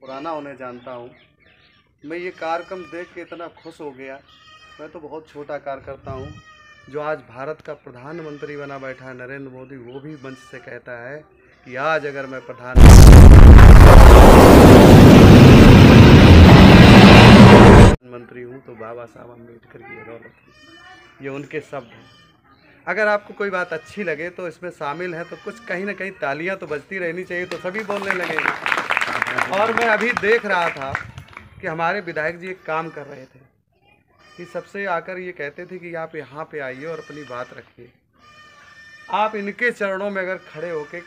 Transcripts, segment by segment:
पुराना उन्हें जानता हूँ। मैं ये कार्यक्रम देख के इतना खुश हो गया। मैं तो बहुत छोटा कार्यकर्ता हूँ। जो आज भारत का प्रधानमंत्री बना बैठा है नरेंद्र मोदी, वो भी मंच से कहता है कि आज अगर मैं प्रधानमंत्री हूँ तो बाबा साहब अम्बेडकर की बदौलत है। ये उनके शब्द हैं। अगर आपको कोई बात अच्छी लगे तो इसमें शामिल है तो कुछ कहीं ना कहीं तालियां तो बजती रहनी चाहिए, तो सभी बोलने लगेंगे। और मैं अभी देख रहा था कि हमारे विधायक जी एक काम कर रहे थे कि सबसे आकर ये कहते थे कि आप यहाँ पे आइए और अपनी बात रखिए। आप इनके चरणों में अगर खड़े होके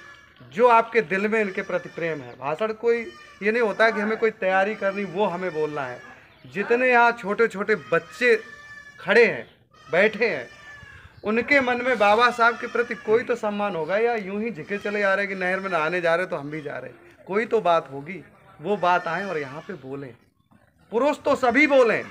जो आपके दिल में इनके प्रति प्रेम है, भाषण कोई ये नहीं होता कि हमें कोई तैयारी करनी, वो हमें बोलना है। जितने यहाँ छोटे छोटे बच्चे खड़े हैं, बैठे हैं, उनके मन में बाबा साहब के प्रति कोई तो सम्मान होगा, या यूं ही झिके चले जा रहे कि नहर में नहाने जा रहे तो हम भी जा रहे। कोई तो बात होगी, वो बात आए और यहाँ पे बोलें। पुरुष तो सभी बोलें।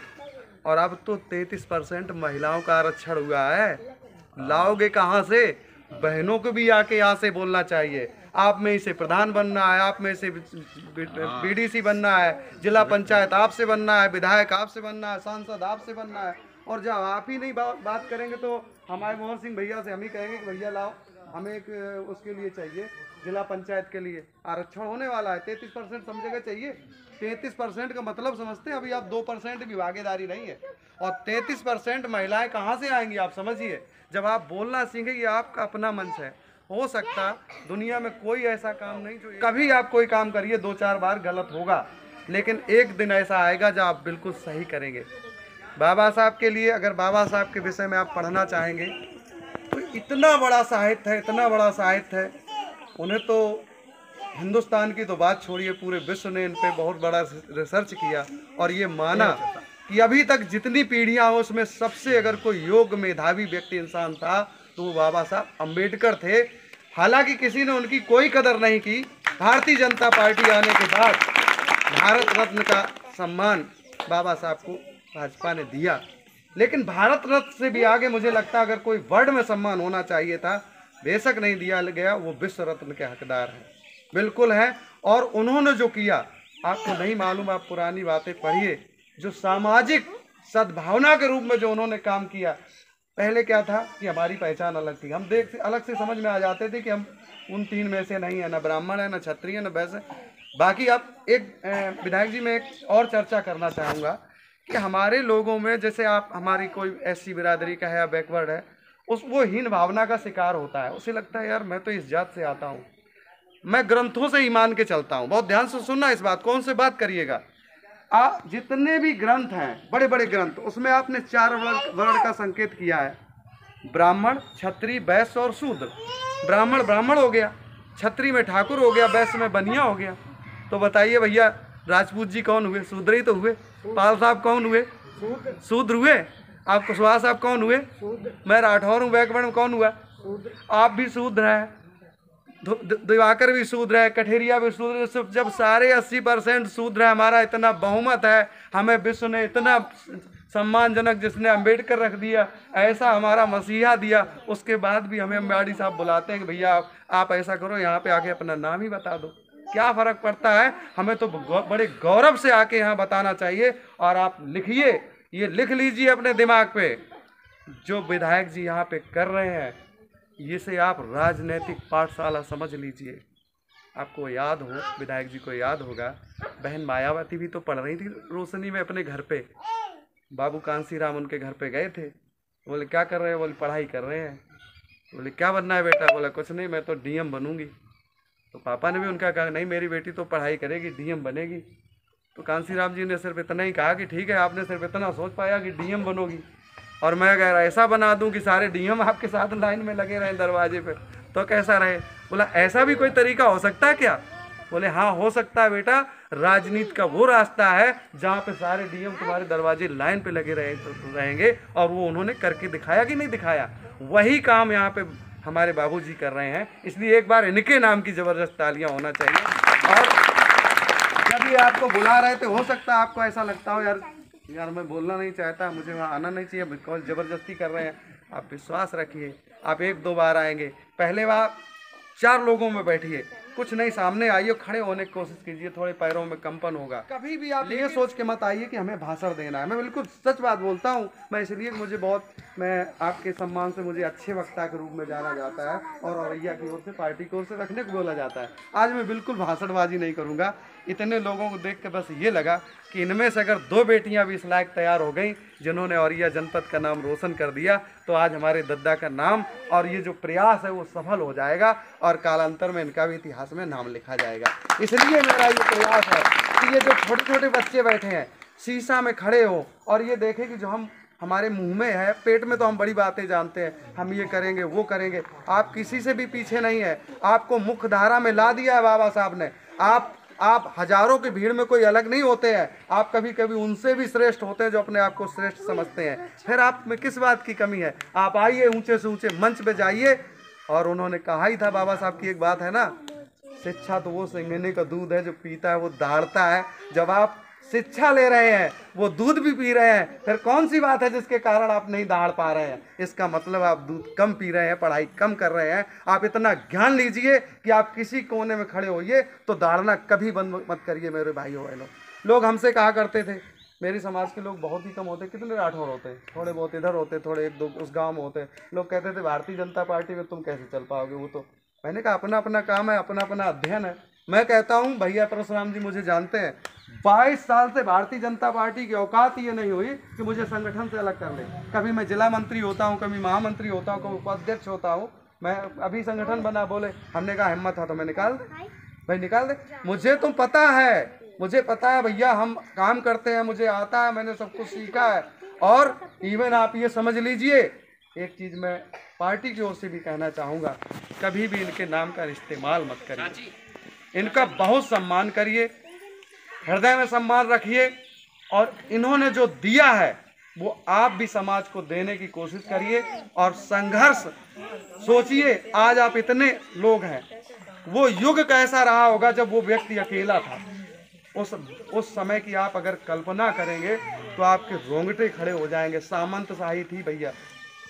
और अब तो 33% महिलाओं का आरक्षण हुआ है, लाओगे कहाँ से? बहनों को भी आके यहाँ से बोलना चाहिए। आप में से प्रधान बनना है, आप में से बीडीसी बनना है, जिला पंचायत आपसे बनना है, विधायक आपसे बनना है, सांसद आपसे बनना है। और जब आप ही नहीं बात करेंगे तो हमारे मोहन सिंह भैया से हम ही कहेंगे कि भैया लाओ, हमें एक उसके लिए चाहिए, जिला पंचायत के लिए आरक्षण होने वाला है। 33% समझेगा चाहिए। 33% का मतलब समझते हैं? अभी आप 2% भी भागीदारी नहीं है, और 33% महिलाएं कहाँ से आएंगी आप समझिए। जब आप बोलना सीखेंगे, आपका अपना मंच है। हो सकता दुनिया में कोई ऐसा काम नहीं जो कभी आप कोई काम करिए 2-4 बार गलत होगा, लेकिन एक दिन ऐसा आएगा जब आप बिल्कुल सही करेंगे। बाबा साहब के लिए, अगर बाबा साहब के विषय में आप पढ़ना चाहेंगे तो इतना बड़ा साहित्य है, इतना बड़ा साहित्य है। उन्हें तो हिंदुस्तान की तो बात छोड़िए, पूरे विश्व ने इन पे बहुत बड़ा रिसर्च किया और ये माना कि अभी तक जितनी पीढ़ियां हो उसमें सबसे अगर कोई योग्य मेधावी व्यक्ति इंसान था तो वो बाबा साहब अम्बेडकर थे। हालांकि किसी ने उनकी कोई कदर नहीं की। भारतीय जनता पार्टी आने के बाद भारत रत्न का सम्मान बाबा साहब को भाजपा ने दिया, लेकिन भारत रत्न से भी आगे मुझे लगता अगर कोई वर्ड में सम्मान होना चाहिए था, बेशक नहीं दिया गया, वो विश्व रत्न के हकदार हैं, बिल्कुल है। और उन्होंने जो किया आपको नहीं मालूम, आप पुरानी बातें पढ़िए। जो सामाजिक सद्भावना के रूप में जो उन्होंने काम किया, पहले क्या था कि हमारी पहचान अलग थी, हम देख अलग से समझ में आ जाते थे कि हम उन 3 में से नहीं है, ना ब्राह्मण है, ना क्षत्रिय है, ना वैसे। बाकी अब एक विधायक जी, मैं एक और चर्चा करना चाहूँगा कि हमारे लोगों में, जैसे आप हमारी कोई ऐसी बिरादरी का है या बैकवर्ड है, वो हीन भावना का शिकार होता है। उसे लगता है यार मैं तो इस जात से आता हूँ। मैं ग्रंथों से ही मान के चलता हूँ। बहुत ध्यान से सुनना इस बात, कौन से बात करिएगा। जितने भी ग्रंथ हैं, बड़े बड़े ग्रंथ, उसमें आपने 4 वर्ण का संकेत किया है, ब्राह्मण, क्षत्रिय, वैश्य और शूद्र। ब्राह्मण ब्राह्मण हो गया, क्षत्रिय में ठाकुर हो गया, वैश्य में बनिया हो गया। तो बताइए भैया, राजपूत जी कौन हुए? शूद्र ही तो हुए। पाल साहब कौन हुए? शूद्र हुए। आप कुशवाहा साहब कौन हुए? मैं राठौर हूँ, बैकवर्ड में कौन हुआ? आप भी शूद्र हैं, दिवाकर भी शूद्र है, कठेरिया भी शूद्र। जब सारे 80% शूद्र है, हमारा इतना बहुमत है, हमें विश्व ने इतना सम्मानजनक, जिसने अम्बेडकर रख दिया, ऐसा हमारा मसीहा दिया, उसके बाद भी हमें अम्बाड़ी साहब बुलाते हैं कि भैया आप ऐसा करो, यहाँ पे आके अपना नाम ही बता दो। क्या फर्क पड़ता है? हमें तो बड़े गौरव से आके यहाँ बताना चाहिए। और आप लिखिए, ये लिख लीजिए अपने दिमाग पे, जो विधायक जी यहाँ पे कर रहे हैं, इसे आप राजनीतिक पाठशाला समझ लीजिए। आपको याद हो, विधायक जी को याद होगा, बहन मायावती भी तो पढ़ रही थी रोशनी में अपने घर पे। बाबू कांसीराम उनके घर पे गए थे, बोले क्या कर रहे हैं? बोले पढ़ाई कर रहे हैं। बोले क्या बनना है बेटा? बोला कुछ नहीं, मैं तो डीएम बनूंगी। तो पापा ने भी उनका कहा नहीं, मेरी बेटी तो पढ़ाई करेगी, डीएम बनेगी। तो कांसीराम जी ने सिर्फ इतना ही कहा कि ठीक है, आपने सिर्फ इतना सोच पाया कि डीएम बनोगी, और मैं अगर ऐसा बना दूं कि सारे डीएम आपके साथ लाइन में लगे रहें दरवाजे पे, तो कैसा रहे? बोला ऐसा भी कोई तरीका हो सकता है क्या? बोले हाँ हो सकता है बेटा, राजनीति का वो रास्ता है जहाँ पे सारे डीएम तुम्हारे दरवाजे लाइन पे लगे रहेंगे। और वो उन्होंने करके दिखाया कि नहीं दिखाया? वही काम यहाँ पे हमारे बाबूजी कर रहे हैं। इसलिए एक बार इनके नाम की जबरदस्त तालियां होना चाहिए। और जब ये आपको बुला रहे थे, हो सकता है आपको ऐसा लगता हो यार मैं बोलना नहीं चाहता, मुझे वहाँ आना नहीं चाहिए, बिकॉज ज़बरदस्ती कर रहे हैं। आप विश्वास रखिए, आप 1-2 बार आएंगे। पहले वहाँ 4 लोगों में बैठिए, कुछ नहीं, सामने आइए, खड़े होने की कोशिश कीजिए, थोड़े पैरों में कंपन होगा। कभी भी आप ये सोच के मत आइए कि हमें भाषण देना है। मैं बिल्कुल सच बात बोलता हूँ, मैं इसलिए मुझे मैं आपके सम्मान से मुझे अच्छे वक्ता के रूप में जाना जाता है और औरैया की ओर से, पार्टी की ओर से रखने को बोला जाता है। आज मैं बिल्कुल भाषणबाजी नहीं करूँगा। इतने लोगों को देख के बस ये लगा कि इनमें से अगर 2 बेटियां भी इस लायक तैयार हो गई जिन्होंने औरैया जनपद का नाम रोशन कर दिया, तो आज हमारे दद्दा का नाम और ये जो प्रयास है वो सफल हो जाएगा और कालांतर में इनका भी इतिहास में नाम लिखा जाएगा। इसलिए मेरा ये प्रयास है कि ये जो छोटे छोटे बच्चे बैठे हैं शीशा में खड़े हो और ये देखें कि जो हमारे मुंह में है, पेट में तो हम बड़ी बातें जानते हैं, हम ये करेंगे वो करेंगे। आप किसी से भी पीछे नहीं है, आपको मुख्य धारा में ला दिया है बाबा साहब ने। आप हजारों की भीड़ में कोई अलग नहीं होते हैं, आप कभी कभी उनसे भी श्रेष्ठ होते हैं जो अपने आप को श्रेष्ठ समझते हैं। फिर आप में किस बात की कमी है? आप आइए, ऊंचे से ऊंचे मंच पे जाइए। और उन्होंने कहा ही था, बाबा साहब की एक बात है ना, शिक्षा तो वो सिंघने का दूध है जो पीता है वो दहाड़ता है। जब आप शिक्षा ले रहे हैं, वो दूध भी पी रहे हैं, फिर कौन सी बात है जिसके कारण आप नहीं दहाड़ पा रहे हैं? इसका मतलब आप दूध कम पी रहे हैं, पढ़ाई कम कर रहे हैं। आप इतना ज्ञान लीजिए कि आप किसी कोने में खड़े होइए तो दहाड़ना कभी बंद मत करिए मेरे भाइयों बहनों। लोग हमसे कहा करते थे, मेरी समाज के लोग बहुत ही कम होते, कितने राठौर होते, थोड़े बहुत इधर होते, थोड़े 1-2 उस गाँव में होते। लोग कहते थे भारतीय जनता पार्टी में तुम कैसे चल पाओगे? वो तो मैंने कहा अपना अपना काम है, अपना अपना अध्ययन है। मैं कहता हूँ भैया परशुराम जी मुझे जानते हैं, 22 साल से भारतीय जनता पार्टी की औकात ये नहीं हुई कि मुझे संगठन से अलग कर ले। कभी मैं जिला मंत्री होता हूँ, कभी महामंत्री होता हूँ, कभी उपाध्यक्ष होता हूँ। मैं अभी संगठन बना, बोले, हमने कहा हिम्मत है तो मैं निकाल दे भाई, निकाल दे। मुझे तो पता है, मुझे पता है भैया, हम काम करते हैं, मुझे आता है, मैंने सब कुछ सीखा है। और इवन आप ये समझ लीजिए, एक चीज़ मैं पार्टी की ओर से भी कहना चाहूँगा, कभी भी इनके नाम का इस्तेमाल मत करिए, इनका बहुत सम्मान करिए, हृदय में सम्मान रखिए। और इन्होंने जो दिया है वो आप भी समाज को देने की कोशिश करिए और संघर्ष सोचिए। आज आप इतने लोग हैं, वो युग कैसा रहा होगा जब वो व्यक्ति अकेला था। उस समय की आप अगर कल्पना करेंगे तो आपके रोंगटे खड़े हो जाएंगे। सामंतशाही थी भैया,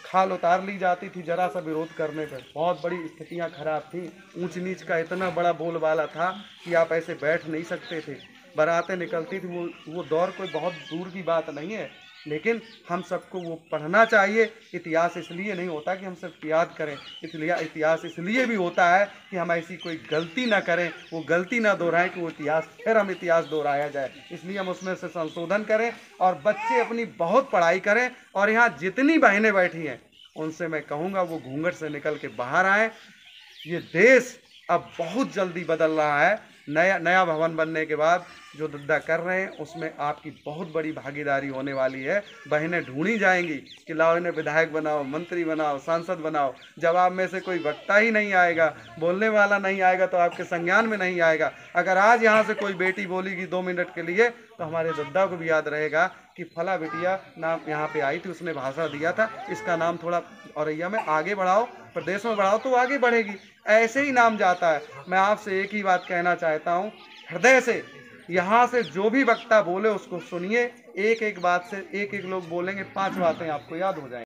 खाल उतार ली जाती थी जरा सा विरोध करने पर, बहुत बड़ी स्थितियां खराब थी, ऊंच नीच का इतना बड़ा बोलबाला था कि आप ऐसे बैठ नहीं सकते थे, बारातें निकलती थी। वो दौर कोई बहुत दूर की बात नहीं है, लेकिन हम सबको वो पढ़ना चाहिए। इतिहास इसलिए नहीं होता कि हम सब याद करें, इसलिए इतिहास इसलिए भी होता है कि हम ऐसी कोई गलती ना करें, वो गलती ना दोहराएं कि वो इतिहास फिर हम इतिहास दोहराया जाए। इसलिए हम उसमें से संशोधन करें और बच्चे अपनी बहुत पढ़ाई करें। और यहाँ जितनी बहनें बैठी हैं उनसे मैं कहूँगा वो घूंघट से निकल के बाहर आएँ। ये देश अब बहुत जल्दी बदल रहा है। नया भवन बनने के बाद जो दद्दा कर रहे हैं उसमें आपकी बहुत बड़ी भागीदारी होने वाली है। बहनें ढूंढी जाएंगी कि लाओ इन्हें विधायक बनाओ, मंत्री बनाओ, सांसद बनाओ। जब आप में से कोई वक्ता ही नहीं आएगा, बोलने वाला नहीं आएगा, तो आपके संज्ञान में नहीं आएगा। अगर आज यहाँ से कोई बेटी बोलेगी 2 मिनट के लिए तो हमारे दद्दा को भी याद रहेगा कि फला बिटिया नाम यहाँ पे आई थी, उसने भाषण दिया था, इसका नाम थोड़ा औरैया में आगे बढ़ाओ, प्रदेश में बढ़ाओ तो आगे बढ़ेगी। ऐसे ही नाम जाता है। मैं आपसे एक ही बात कहना चाहता हूँ, हृदय से यहाँ से जो भी वक्ता बोले उसको सुनिए। एक एक बात से एक एक लोग बोलेंगे, 5 बातें आपको याद हो जाएंगी।